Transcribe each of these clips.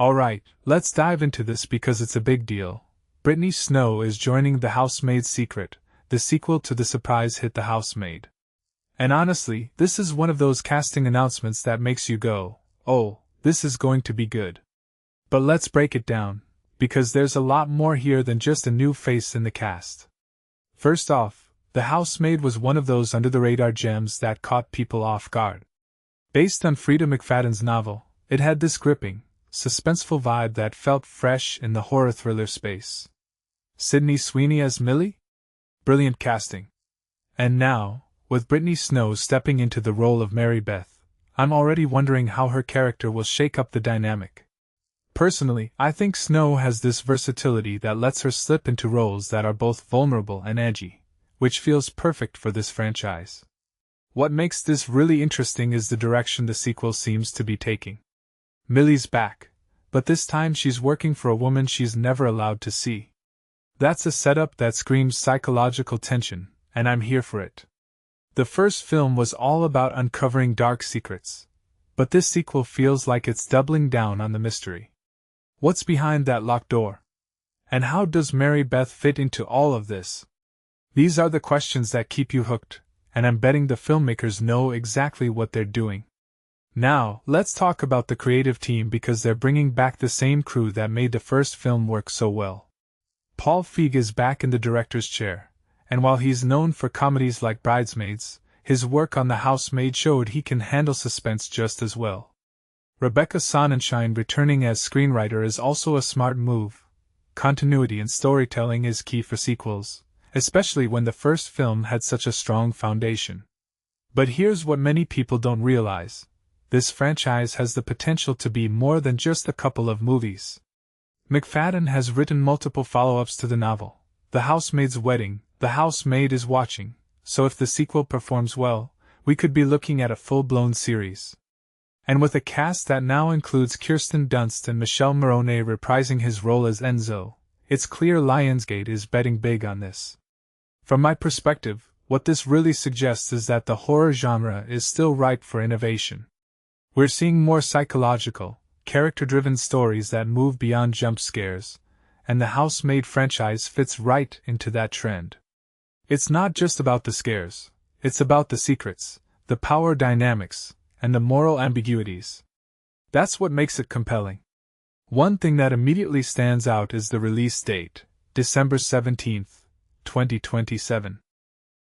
Alright, let's dive into this because it's a big deal. Brittany Snow is joining The Housemaid's Secret, the sequel to the surprise hit The Housemaid. And honestly, this is one of those casting announcements that makes you go, oh, this is going to be good. But let's break it down, because there's a lot more here than just a new face in the cast. First off, The Housemaid was one of those under-the-radar gems that caught people off guard. Based on Freda McFadden's novel, it had this gripping, suspenseful vibe that felt fresh in the horror thriller space. Sydney Sweeney as Millie? Brilliant casting. And now, with Brittany Snow stepping into the role of Marybeth, I'm already wondering how her character will shake up the dynamic. Personally, I think Snow has this versatility that lets her slip into roles that are both vulnerable and edgy, which feels perfect for this franchise. What makes this really interesting is the direction the sequel seems to be taking. Millie's back, but this time she's working for a woman she's never allowed to see. That's a setup that screams psychological tension, and I'm here for it. The first film was all about uncovering dark secrets, but this sequel feels like it's doubling down on the mystery. What's behind that locked door? And how does Marybeth fit into all of this? These are the questions that keep you hooked, and I'm betting the filmmakers know exactly what they're doing. Now, let's talk about the creative team because they're bringing back the same crew that made the first film work so well. Paul Feig is back in the director's chair, and while he's known for comedies like Bridesmaids, his work on The Housemaid showed he can handle suspense just as well. Rebecca Sonnenschein returning as screenwriter is also a smart move. Continuity in storytelling is key for sequels, especially when the first film had such a strong foundation. But here's what many people don't realize. This franchise has the potential to be more than just a couple of movies. McFadden has written multiple follow-ups to the novel, The Housemaid's Wedding, The Housemaid is Watching, so if the sequel performs well, we could be looking at a full-blown series. And with a cast that now includes Kirsten Dunst and Michele Morrone reprising his role as Enzo, it's clear Lionsgate is betting big on this. From my perspective, what this really suggests is that the horror genre is still ripe for innovation. We're seeing more psychological, character-driven stories that move beyond jump scares, and the Housemaid franchise fits right into that trend. It's not just about the scares, it's about the secrets, the power dynamics, and the moral ambiguities. That's what makes it compelling. One thing that immediately stands out is the release date, December 17th, 2027.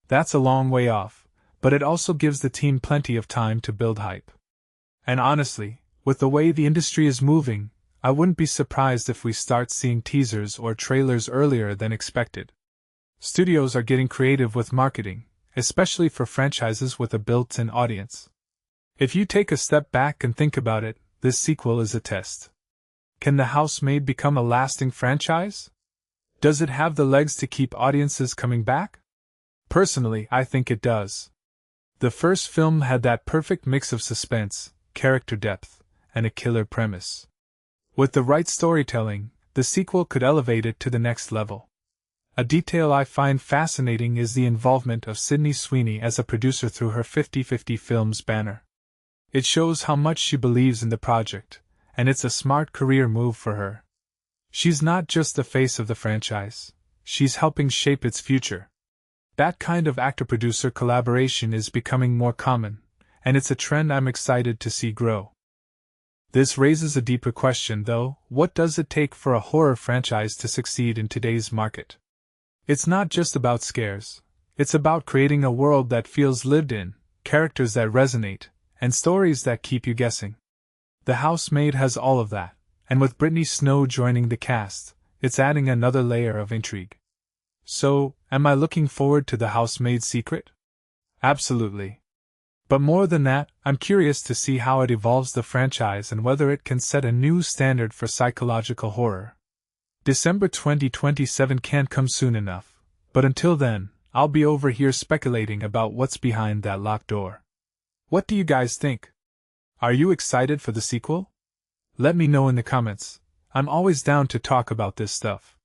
That's a long way off, but it also gives the team plenty of time to build hype. And honestly, with the way the industry is moving, I wouldn't be surprised if we start seeing teasers or trailers earlier than expected. Studios are getting creative with marketing, especially for franchises with a built-in audience. If you take a step back and think about it, this sequel is a test. Can The Housemaid become a lasting franchise? Does it have the legs to keep audiences coming back? Personally, I think it does. The first film had that perfect mix of suspense, character depth, and a killer premise. With the right storytelling, the sequel could elevate it to the next level. A detail I find fascinating is the involvement of Sydney Sweeney as a producer through her 50/50 Films banner. It shows how much she believes in the project, and it's a smart career move for her. She's not just the face of the franchise, she's helping shape its future. That kind of actor-producer collaboration is becoming more common, and it's a trend I'm excited to see grow. This raises a deeper question, though: what does it take for a horror franchise to succeed in today's market? It's not just about scares, it's about creating a world that feels lived in, characters that resonate, and stories that keep you guessing. The Housemaid has all of that, and with Brittany Snow joining the cast, it's adding another layer of intrigue. So, am I looking forward to The Housemaid's Secret? Absolutely. But more than that, I'm curious to see how it evolves the franchise and whether it can set a new standard for psychological horror. December 2027 can't come soon enough, but until then, I'll be over here speculating about what's behind that locked door. What do you guys think? Are you excited for the sequel? Let me know in the comments. I'm always down to talk about this stuff.